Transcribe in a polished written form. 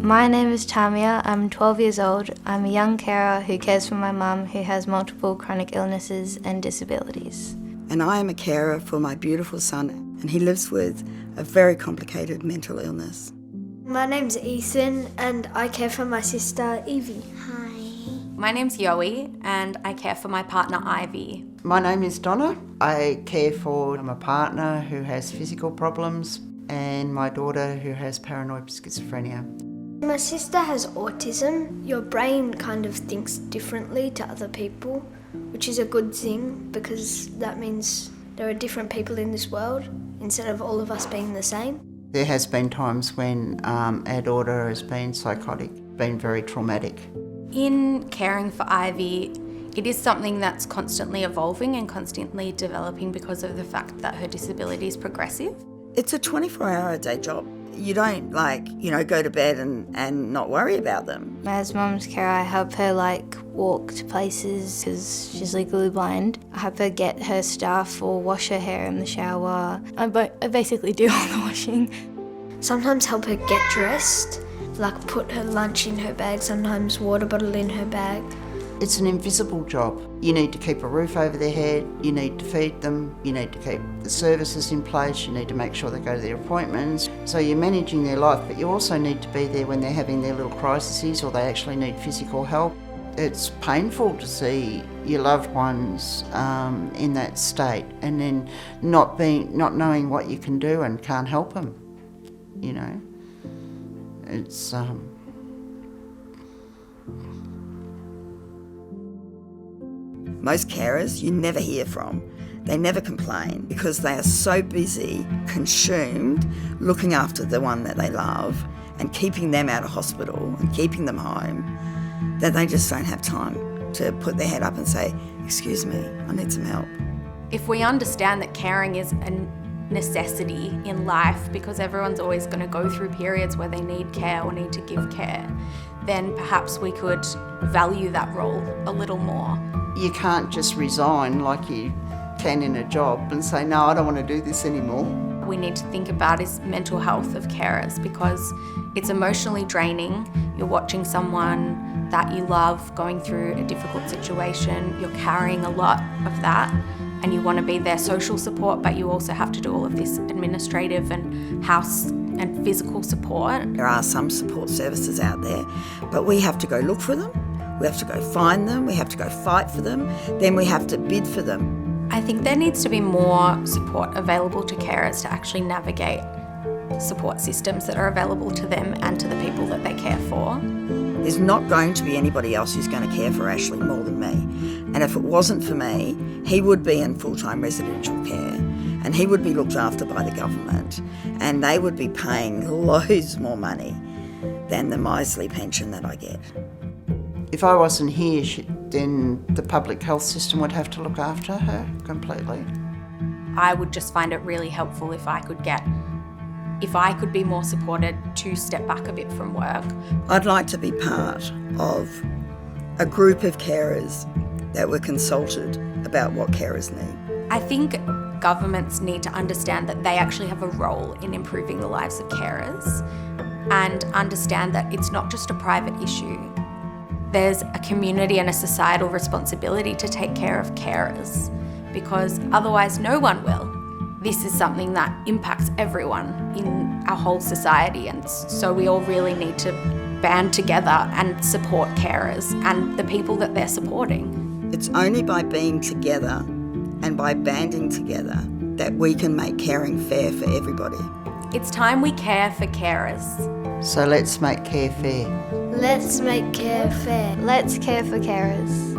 My name is Tamia. I'm 12 years old. I'm a young carer who cares for my mum who has multiple chronic illnesses and disabilities. And I am a carer for my beautiful son, and he lives with a very complicated mental illness. My name's Ethan and I care for my sister Evie. Hi. My name's Yoe and I care for my partner Ivy. My name is Donna. I care for my partner who has physical problems and my daughter who has paranoid schizophrenia. My sister has autism. Your brain kind of thinks differently to other people, which is a good thing because that means there are different people in this world instead of all of us being the same. There has been times when our daughter has been psychotic, been very traumatic. In caring for Ivy, it is something that's constantly evolving and constantly developing because of the fact that her disability is progressive. It's a 24-hour-a-day job. You don't, go to bed and not worry about them. As mum's carer, I help her walk to places because she's legally blind. I help her get her stuff or wash her hair in the shower. I basically do all the washing. Sometimes help her get dressed, put her lunch in her bag, sometimes water bottle in her bag. It's an invisible job. You need to keep a roof over their head, you need to feed them, you need to keep the services in place, you need to make sure they go to their appointments. So you're managing their life, but you also need to be there when they're having their little crises or they actually need physical help. It's painful to see your loved ones in that state and then not knowing what you can do and can't help them, It's... Most carers you never hear from. They never complain because they are so busy, consumed, looking after the one that they love and keeping them out of hospital and keeping them home, that they just don't have time to put their head up and say, "Excuse me, I need some help." If we understand that caring is a necessity in life because everyone's always going to go through periods where they need care or need to give care, then perhaps we could value that role a little more. You can't just resign like you can in a job and say, "No, I don't want to do this anymore." We need to think about is mental health of carers because it's emotionally draining. You're watching someone that you love going through a difficult situation. You're carrying a lot of that and you want to be their social support, but you also have to do all of this administrative and house and physical support. There are some support services out there, but we have to go look for them. We have to go find them, we have to go fight for them, then we have to bid for them. I think there needs to be more support available to carers to actually navigate support systems that are available to them and to the people that they care for. There's not going to be anybody else who's going to care for Ashley more than me. And if it wasn't for me, he would be in full-time residential care and he would be looked after by the government and they would be paying loads more money than the miserly pension that I get. If I wasn't here, then the public health system would have to look after her completely. I would just find it really helpful if I could be more supported to step back a bit from work. I'd like to be part of a group of carers that were consulted about what carers need. I think governments need to understand that they actually have a role in improving the lives of carers and understand that it's not just a private issue. There's a community and a societal responsibility to take care of carers because otherwise no one will. This is something that impacts everyone in our whole society and so we all really need to band together and support carers and the people that they're supporting. It's only by being together and by banding together that we can make caring fair for everybody. It's time we care for carers. So let's make care fair. Let's make care fair. Let's care for carers.